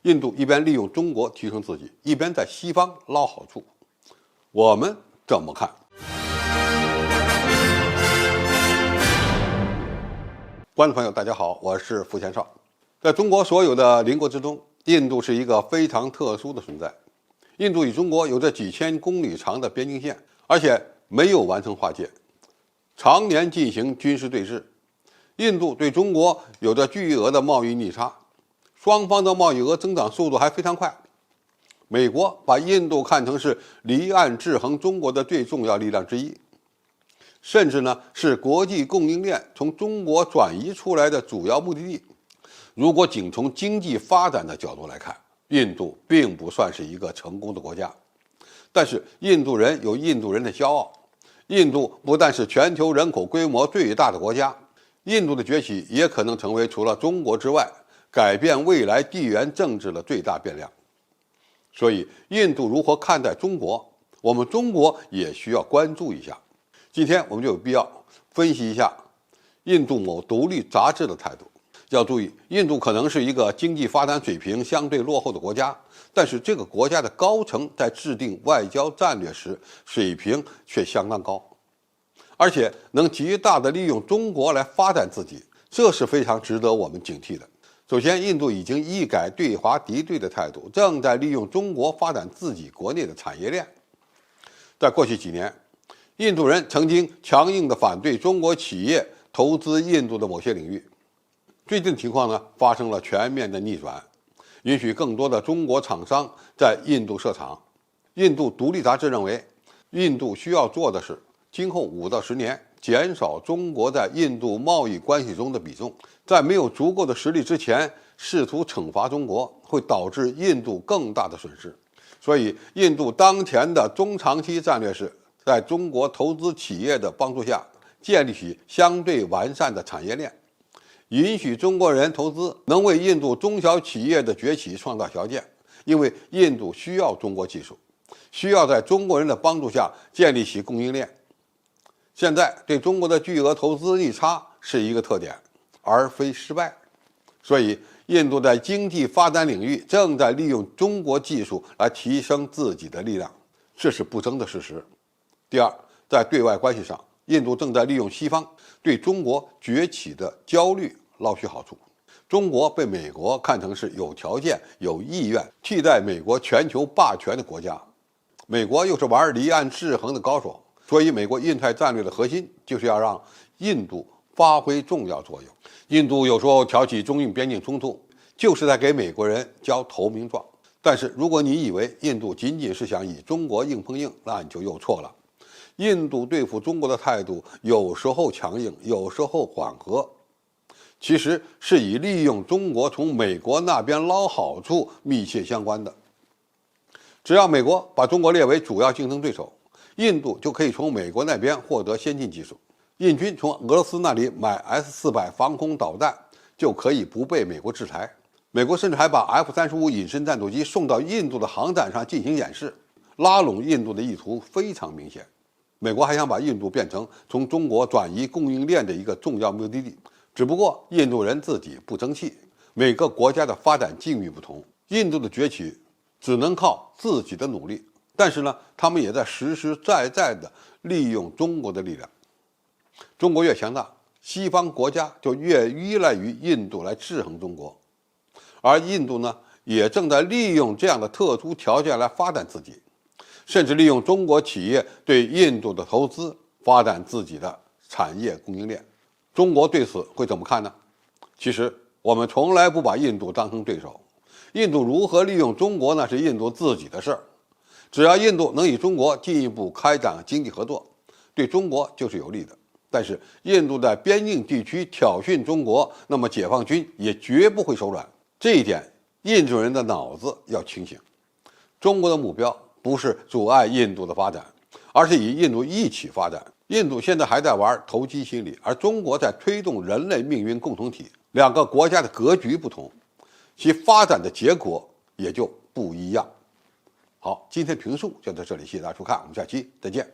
印度一边利用中国提升自己，一边在西方捞好处，我们怎么看？观众朋友，大家好，我是付前少。在中国所有的邻国之中，印度是一个非常特殊的存在。印度与中国有着几千公里长的边境线，而且没有完成划界，常年进行军事对峙。印度对中国有着巨额的贸易逆差，双方的贸易额增长速度还非常快。美国把印度看成是离岸制衡中国的最重要力量之一，甚至呢是国际供应链从中国转移出来的主要目的地。如果仅从经济发展的角度来看，印度并不算是一个成功的国家。但是印度人有印度人的骄傲，印度不但是全球人口规模最大的国家，印度的崛起也可能成为除了中国之外改变未来地缘政治的最大变量。所以印度如何看待中国，我们中国也需要关注一下。今天我们就有必要分析一下印度某独立杂志的态度。要注意，印度可能是一个经济发展水平相对落后的国家，但是这个国家的高层在制定外交战略时水平却相当高，而且能极大地利用中国来发展自己，这是非常值得我们警惕的。首先，印度已经一改对华敌对的态度，正在利用中国发展自己国内的产业链。在过去几年，印度人曾经强硬地反对中国企业投资印度的某些领域。最近的情况呢，发生了全面的逆转，允许更多的中国厂商在印度设厂。印度独立杂志认为，印度需要做的是，今后5到10年减少中国在印度贸易关系中的比重。在没有足够的实力之前，试图惩罚中国会导致印度更大的损失。所以，印度当前的中长期战略是在中国投资企业的帮助下，建立起相对完善的产业链。允许中国人投资，能为印度中小企业的崛起创造条件，因为印度需要中国技术，需要在中国人的帮助下建立起供应链。现在对中国的巨额投资逆差是一个特点，而非失败。所以，印度在经济发展领域正在利用中国技术来提升自己的力量，这是不争的事实。第二，在对外关系上，印度正在利用西方对中国崛起的焦虑捞取好处。中国被美国看成是有条件、有意愿替代美国全球霸权的国家，美国又是玩离岸制衡的高手，所以美国印太战略的核心就是要让印度发挥重要作用。印度有时候挑起中印边境冲突，就是在给美国人交投名状。但是如果你以为印度仅仅是想与中国硬碰硬，那你就又错了。印度对付中国的态度有时候强硬，有时候缓和，其实是以利用中国从美国那边捞好处密切相关的。只要美国把中国列为主要竞争对手，印度就可以从美国那边获得先进技术。印军从俄罗斯那里买 S-400防空导弹，就可以不被美国制裁。美国甚至还把 F-35隐身战斗机送到印度的航展上进行演示，拉拢印度的意图非常明显。美国还想把印度变成从中国转移供应链的一个重要目的地，只不过印度人自己不争气。每个国家的发展境遇不同，印度的崛起只能靠自己的努力，但是呢，他们也在实实在在地利用中国的力量。中国越强大，西方国家就越依赖于印度来制衡中国，而印度呢，也正在利用这样的特殊条件来发展自己。甚至利用中国企业对印度的投资，发展自己的产业供应链。中国对此会怎么看呢？其实我们从来不把印度当成对手，印度如何利用中国那是印度自己的事儿。只要印度能与中国进一步开展经济合作，对中国就是有利的。但是印度在边境地区挑衅中国，那么解放军也绝不会手软。这一点，印度人的脑子要清醒。中国的目标不是阻碍印度的发展，而是与印度一起发展。印度现在还在玩投机心理，而中国在推动人类命运共同体。两个国家的格局不同，其发展的结果也就不一样。好，今天评述就到这里，谢谢大家收看，我们下期再见。